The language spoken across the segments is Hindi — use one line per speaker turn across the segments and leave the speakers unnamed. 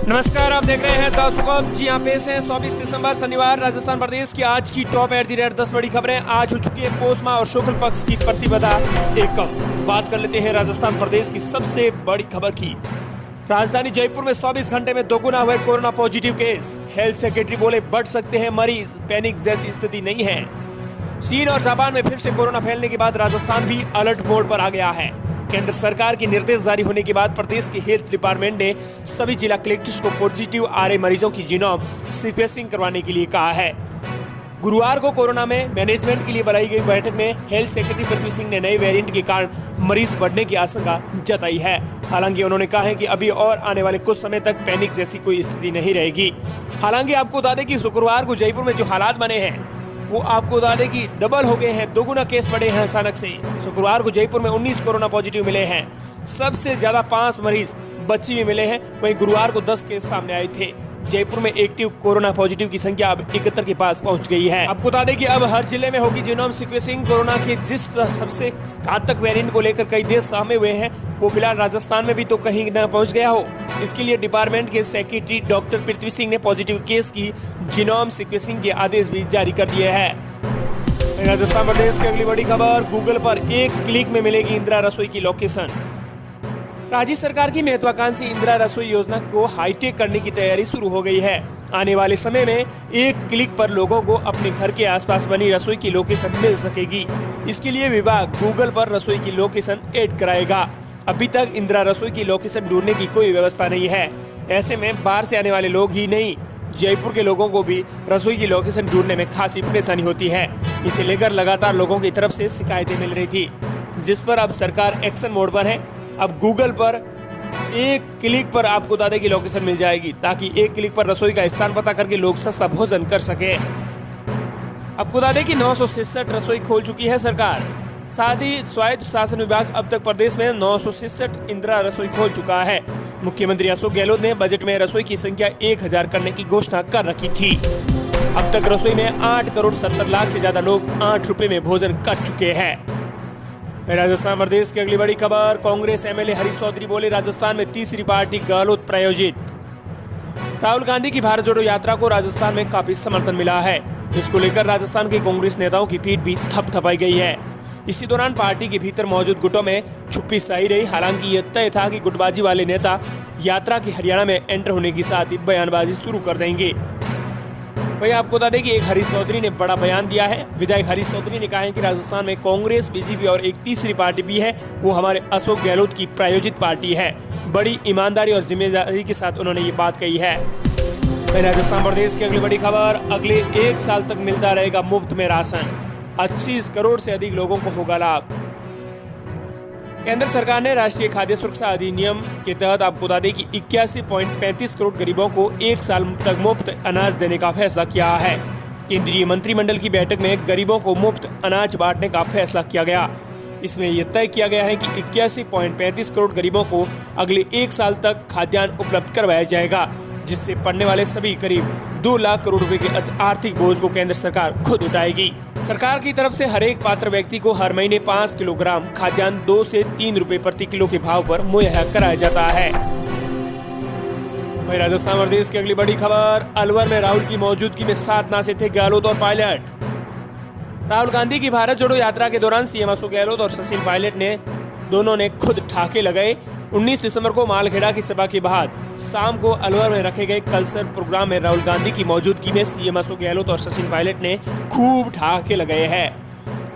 नमस्कार, आप देख रहे हैं द सुगम। जी हाँ, पेश है 24 दिसंबर शनिवार राजस्थान प्रदेश की आज की टॉप एट द रेट 10 बड़ी खबरें। आज हो चुकी है पौष माह और शुक्ल पक्ष की प्रतिपदा एकम। बात कर लेते हैं राजस्थान प्रदेश की सबसे बड़ी खबर की। राजधानी जयपुर में 24 घंटे में दोगुना हुए corona positive case. Health secretary बोले बढ़ सकते हैं मरीज, पैनिक जैसी स्थिति नहीं है। चीन और जापान में फिर से कोरोना फैलने के बाद राजस्थान भी अलर्ट मोड पर आ गया है। केंद्र सरकार के निर्देश जारी होने के बाद प्रदेश के हेल्थ डिपार्टमेंट ने सभी जिला कलेक्टर्स को पॉजिटिव आ रहे मरीजों की जीनोम सीक्वेंसिंग करवाने के लिए कहा है। गुरुवार को कोरोना में मैनेजमेंट के लिए बुलाई गई बैठक में हेल्थ सेक्रेटरी पृथ्वी सिंह ने नए वेरिएंट के कारण मरीज बढ़ने की आशंका जताई है। हालांकि उन्होंने कहा है कि अभी और आने वाले कुछ समय तक पैनिक जैसी कोई स्थिति नहीं रहेगी। हालांकि आपको बता दें कि शुक्रवार को जयपुर में जो हालात बने हैं वो आपको बता दें कि डबल हो गए हैं, दोगुना केस बढ़े हैं अचानक से। शुक्रवार को जयपुर में 19 कोरोना पॉजिटिव मिले हैं। सबसे ज्यादा 5 मरीज बच्ची में मिले हैं। वहीं गुरुवार को 10 केस सामने आए थे। जयपुर में एक्टिव कोरोना पॉजिटिव की संख्या अब 71 के पास पहुंच गई है। आपको बता दें कि अब हर जिले में होगी जीनोम सीक्वेंसिंग। कोरोना के जिस सबसे घातक वेरिएंट को लेकर कई देश सामने हुए हैं, वो फिलहाल राजस्थान में भी तो कहीं न पहुंच गया हो। इसके लिए डिपार्टमेंट के सेक्रेटरी डॉक्टर पृथ्वी सिंह ने पॉजिटिव केस की जीनोम सीक्वेंसिंग के आदेश भी जारी कर दिए हैं। राजस्थान प्रदेश की अगली बड़ी खबर, गूगल पर एक क्लिक में मिलेगी इंदिरा रसोई की लोकेशन। राज्य सरकार की महत्वाकांक्षी इंदिरा रसोई योजना को हाईटेक करने की तैयारी शुरू हो गई है। आने वाले समय में एक क्लिक पर लोगों को अपने घर के आसपास बनी रसोई की लोकेशन मिल सकेगी। इसके लिए विभाग गूगल पर रसोई की लोकेशन ऐड कराएगा। अभी तक इंदिरा रसोई की लोकेशन ढूंढने की कोई व्यवस्था नहीं है। ऐसे में बाहर से आने वाले लोग ही नहीं, जयपुर के लोगों को भी रसोई की लोकेशन ढूंढने में खासी परेशानी होती है। इसे लेकर लगातार लोगों की तरफ से शिकायतें मिल रही थी, जिस पर अब सरकार एक्शन मोड पर है। अब गूगल पर एक क्लिक पर आपको बता दें कि लोकेशन मिल जाएगी, ताकि एक क्लिक पर रसोई का स्थान पता करके लोग सस्ता भोजन कर सके। आपको बता दें कि 966 रसोई खोल चुकी है सरकार। साथ ही स्वायत्त शासन विभाग अब तक प्रदेश में 966 इंदिरा रसोई खोल चुका है। मुख्यमंत्री अशोक गहलोत ने बजट में रसोई की संख्या 1000 करने की घोषणा कर रखी थी। अब तक रसोई में 8 करोड़ 70 लाख से ज्यादा लोग 8 रुपए में भोजन कर चुके हैं। राजस्थान प्रदेश की अगली बड़ी खबर, कांग्रेस एमएलए हरीश चौधरी बोले राजस्थान में तीसरी पार्टी गहलोत प्रायोजित। राहुल गांधी की भारत जोड़ो यात्रा को राजस्थान में काफी समर्थन मिला है। इसको लेकर राजस्थान के कांग्रेस नेताओं की पीठ भी थपथपाई गई है। इसी दौरान पार्टी के भीतर मौजूद गुटों में छुप्पी सही रही। हालांकि यह तय था कि गुटबाजी वाले नेता यात्रा की हरियाणा में एंटर होने के साथ ही बयानबाजी शुरू कर देंगे। वहीं आपको बता दें कि एक हरीश चौधरी ने बड़ा बयान दिया है। विधायक हरीश चौधरी ने कहा है कि राजस्थान में कांग्रेस, बीजेपी और एक तीसरी पार्टी भी है, वो हमारे अशोक गहलोत की प्रायोजित पार्टी है। बड़ी ईमानदारी और जिम्मेदारी के साथ उन्होंने ये बात कही है। राजस्थान प्रदेश की अगली बड़ी खबर, अगले 1 साल तक मिलता रहेगा मुफ्त में राशन। 25 करोड़ से अधिक लोगों को होगा लाभ। केंद्र सरकार ने राष्ट्रीय खाद्य सुरक्षा अधिनियम के तहत आपको बता दें कि 81.35 करोड़ गरीबों को 1 साल तक मुफ्त अनाज देने का फैसला किया है। केंद्रीय मंत्रिमंडल की बैठक में गरीबों को मुफ्त अनाज बांटने का फैसला किया गया। इसमें यह तय किया गया है कि 81.35 करोड़ गरीबों को अगले 1 साल तक खाद्यान्न उपलब्ध करवाया जाएगा, जिससे पड़ने वाले सभी करीब 2 लाख करोड़ रुपए के आर्थिक बोझ को केंद्र सरकार खुद उठाएगी। सरकार की तरफ से हर एक पात्र व्यक्ति को हर महीने 5 किलोग्राम खाद्यान्न 2 से 3 रुपए प्रति किलो के भाव पर मुहैया कराया जाता है। वहीं राजस्थान प्रदेश की अगली बड़ी खबर, अलवर में राहुल की मौजूदगी में 7 नासे थे गहलोत और पायलट। राहुल गांधी की भारत जोड़ो यात्रा के दौरान सीएम अशोक गहलोत और सचिन पायलट ने दोनों ने खुद ठाके लगाए। 19 दिसंबर को मालखेड़ा की सभा के बाद शाम को अलवर में रखे गए कल्चर प्रोग्राम में राहुल गांधी की मौजूदगी में सीएम अशोक गहलोत और सचिन पायलट ने खूब ठाके लगाए हैं।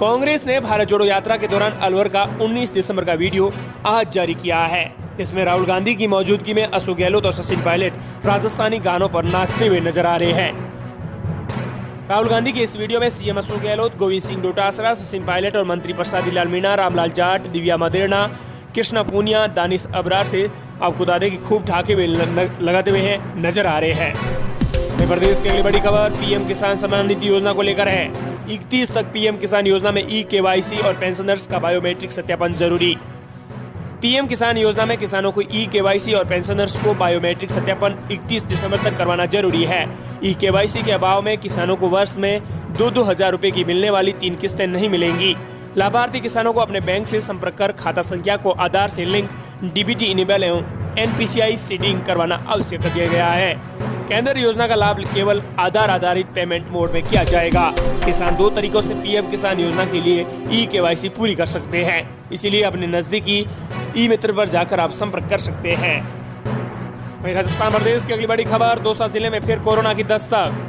कांग्रेस ने भारत जोड़ो यात्रा के दौरान अलवर का 19 दिसंबर का वीडियो आज जारी किया है। इसमें राहुल गांधी की मौजूदगी में अशोक गहलोत और सचिन पायलट राजस्थानी गानों पर नाचते हुए नजर आ रहे हैं। राहुल गांधी के इस वीडियो में सीएम अशोक गहलोत, गोविंद सिंह डोटासरा, सचिन पायलट और मंत्री प्रसादी लाल मीणा, रामलाल जाट, दिव्या मदेरणा, कृष्णा पूनिया, दानिश अबरार से आपको बता दें कि खूब ठाके हुए लगाते हुए हैं नजर आ रहे हैं। मध्य प्रदेश की अगली बड़ी खबर पीएम किसान सम्मान निधि योजना को लेकर है। 31 तक पीएम किसान योजना में ई-केवाईसी और पेंशनर्स का बायोमेट्रिक सत्यापन जरूरी। पीएम किसान योजना में किसानों को ई-केवाईसी और पेंशनर्स को बायोमेट्रिक सत्यापन 31 दिसंबर तक करवाना जरूरी है। ई-केवाईसी के अभाव में किसानों को वर्ष में 2-2 हजार रुपए की मिलने वाली 3 किस्तें नहीं मिलेंगी। लाभार्थी किसानों को अपने बैंक से संपर्क कर खाता संख्या को आधार से लिंक, डीबीटी इनेबल एवं NPCI सीडिंग करवाना आवश्यक कर दिया गया है। केंद्र योजना का लाभ केवल आधार आधारित पेमेंट मोड में किया जाएगा। किसान 2 तरीकों से PM किसान योजना के लिए eKYC पूरी कर सकते हैं, इसीलिए अपने नजदीकी ई-मित्र पर जाकर आप संपर्क कर सकते हैं। वहीं राजस्थान प्रदेश की अगली बड़ी खबर, दौसा जिले में फिर कोरोना की दस्तक।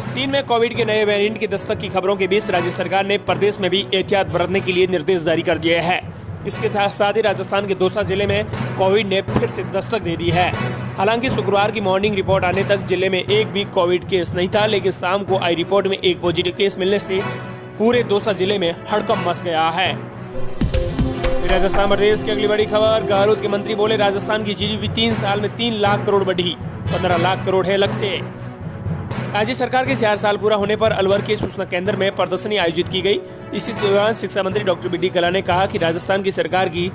चीन में कोविड के नए वेरिएंट की दस्तक की खबरों के बीच राज्य सरकार ने प्रदेश में भी एहतियात बरतने के लिए निर्देश जारी कर दिए हैं। इसके साथ ही राजस्थान के दौसा जिले में कोविड ने फिर से दस्तक दे दी है। हालांकि शुक्रवार की मॉर्निंग रिपोर्ट आने तक जिले में एक भी कोविड केस नहीं था, लेकिन शाम को आई रिपोर्ट में एक पॉजिटिव केस मिलने से पूरे दौसा जिले में हड़कंप मच गया है। राजस्थान प्रदेश की अगली बड़ी खबर, गहलोत के मंत्री बोले राजस्थान की GDP 3 साल में 3 लाख करोड़ बढ़ी, 15 लाख करोड़ है लक्ष्य। राज्य सरकार के 4 साल पूरा होने पर अलवर के सूचना केंद्र में प्रदर्शनी आयोजित की गई। इसी दौरान शिक्षा मंत्री डॉक्टर BD कल्ला ने कहा कि राजस्थान की सरकार की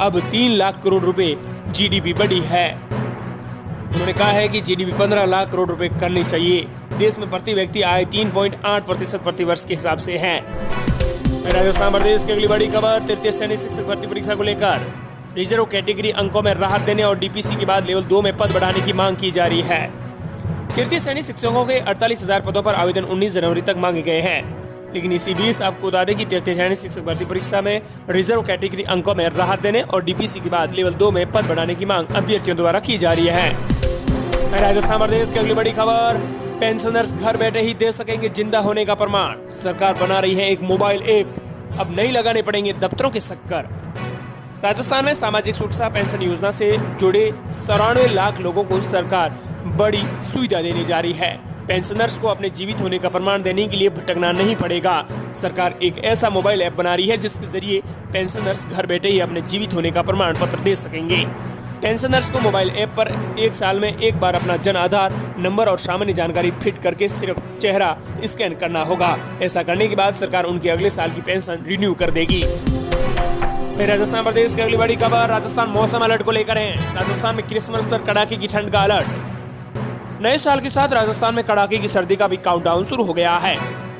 अब 3 लाख करोड़ रुपए GDP बढ़ी है। उन्होंने कहा है कि GDP 15 लाख करोड़ रुपए करनी चाहिए। देश में प्रति व्यक्ति आय 3.8% प्रति वर्ष के हिसाब से है। राजस्थान प्रदेश की अगली बड़ी खबर, तृतीय श्रेणी शिक्षक भर्ती परीक्षा को लेकर रिजर्व कैटेगरी अंकों में राहत देने और DPC के बाद लेवल 2 में पद बढ़ाने की मांग की जा रही है। तृतीय श्रेणी शिक्षकों के 48,000 पदों पर आवेदन 19 जनवरी तक मांगे गए हैं, लेकिन इसी बीच आपको बता दें कि तृतीय श्रेणी शिक्षक भर्ती परीक्षा में रिजर्व कैटेगरी अंकों में राहत देने और DPC के बाद लेवल 2 में पद बढ़ाने की मांग अभ्यर्थियों द्वारा की जा रही है। राजस्थान प्रदेश की अगली बड़ी खबर, पेंशनर्स घर बैठे ही दे सकेंगे जिंदा होने का प्रमाण। सरकार बना रही है एक मोबाइल ऐप, अब नहीं लगाने पड़ेंगे दफ्तरों के चक्कर। राजस्थान में सामाजिक सुरक्षा पेंशन योजना से जुड़े 94 लाख लोगों को सरकार बड़ी सुविधा देने जा रही है। पेंशनर्स को अपने जीवित होने का प्रमाण देने के लिए भटकना नहीं पड़ेगा। सरकार एक ऐसा मोबाइल ऐप बना रही है जिसके जरिए पेंशनर्स घर बैठे ही अपने जीवित होने का प्रमाण पत्र दे सकेंगे। पेंशनर्स को मोबाइल ऐप पर 1 साल में एक बार अपना जन आधार नंबर और सामान्य जानकारी फिट करके सिर्फ चेहरा स्कैन करना होगा। ऐसा करने के बाद सरकार उनके अगले साल की पेंशन रिन्यू कर देगी। राजस्थान प्रदेश की अगली बड़ी खबर, राजस्थान मौसम अलर्ट को लेकर है। राजस्थान में क्रिसमस पर कड़ाके की ठंड का अलर्ट। नए साल के साथ राजस्थान में कड़ाके की सर्दी का भी काउंटडाउन शुरू हो गया है।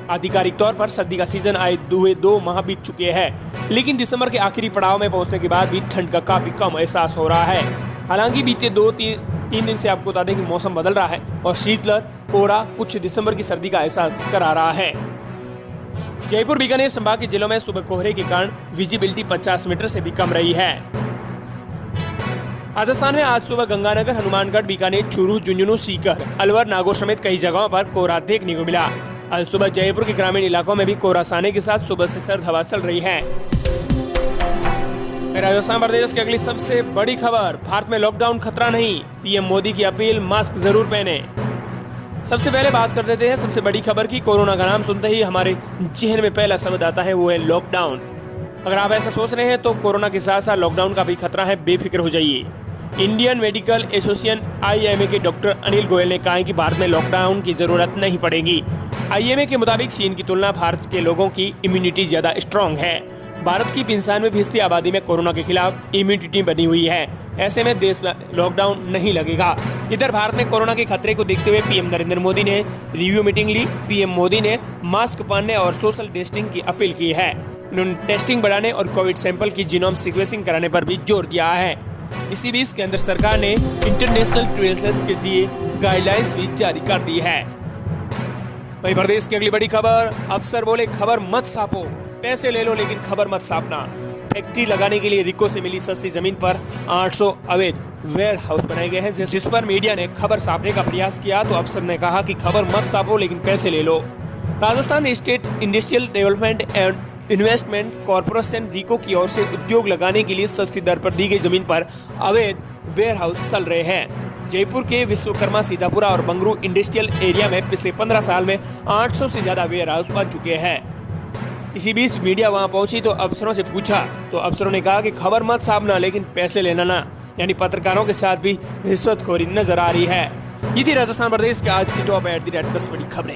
आधिकारिक तौर पर सर्दी का सीजन आए 2 माह बीत चुके हैं, लेकिन दिसंबर के आखिरी पड़ाव में पहुंचने के बाद भी ठंड का काफी कम एहसास हो रहा है। हालांकि बीते 2-3 दिन से आपको बता दें कि मौसम बदल रहा है और शीतलहर कोहरा कुछ दिसंबर की सर्दी का एहसास करा रहा है। जयपुर बीकानेर संभाग के जिलों में सुबह कोहरे के कारण विजिबिलिटी 50 मीटर से भी कम रही है। राजस्थान में आज सुबह गंगानगर, हनुमानगढ़, बीकानेर, चूरू, झुंझुनू, सीकर, अलवर, नागौर समेत कई जगहों पर कोहरा देखने को मिला। आज सुबह जयपुर के ग्रामीण इलाकों में भी कोहरा छाने के साथ सुबह से सर्द हवा चल रही है। राजस्थान प्रदेश की अगली सबसे बड़ी खबर, भारत में लॉकडाउन खतरा नहीं, PM मोदी की अपील, मास्क जरूर पहने। सबसे पहले बात कर देते हैं सबसे बड़ी खबर की। कोरोना का नाम सुनते ही हमारे जहन में पहला शब्द आता है, वो है लॉकडाउन। अगर आप ऐसा सोच रहे हैं तो कोरोना के साथ साथ लॉकडाउन का भी खतरा है, बेफिक्र हो जाइए। इंडियन मेडिकल एसोसिएशन IMA के डॉक्टर अनिल गोयल ने कहा है कि भारत में लॉकडाउन की जरूरत नहीं पड़ेगी। IMA के मुताबिक चीन की तुलना भारत के लोगों की इम्यूनिटी ज्यादा स्ट्रांग है। भारत की 95% आबादी में कोरोना के खिलाफ इम्यूनिटी बनी हुई है। ऐसे में देश लॉकडाउन नहीं लगेगा। इधर भारत में कोरोना के खतरे को देखते हुए PM नरेंद्र मोदी ने रिव्यू मीटिंग ली। PM मोदी ने मास्क पहनने और सोशल डिस्टेंसिंग की अपील की है। उन्होंने टेस्टिंग बढ़ाने और कोविड सैंपल की जीनोम सीक्वेंसिंग कराने पर भी जोर दिया है। इसी बीच केंद्र सरकार ने इंटरनेशनल ट्रेवलर्स के लिए गाइडलाइंस भी जारी कर दी है। वहीं प्रदेश की अगली बड़ी खबर, अफसर बोले खबर मत छापो, पैसे ले लो लेकिन खबर मत छापना। फैक्ट्री लगाने के लिए रिको से मिली सस्ती जमीन पर 800 अवैध वेयर हाउस बनाए गए हैं, जिस पर मीडिया ने खबर छापने का प्रयास किया तो अफसर ने कहा कि खबर मत छापो लेकिन पैसे ले लो। Rajasthan state industrial development and investment corporation RIICO की ओर से उद्योग लगाने के लिए सस्ती दर पर दी गई जमीन पर अवैध वेयर हाउस चल रहे हैं। जयपुर के विश्वकर्मा, सीतापुरा और बंगरू इंडस्ट्रियल एरिया में पिछले 15 साल में 800 से ज्यादा वेयर हाउस बन चुके हैं। इसी बीच मीडिया वहां पहुंची तो अफसरों से पूछा तो अफसरों ने कहा कि खबर मत छापना लेकिन पैसे लेना ना, यानी पत्रकारों के साथ भी रिश्वतखोरी नजर आ रही है। ये थी राजस्थान प्रदेश के आज की टॉप 10 बड़ी खबरें।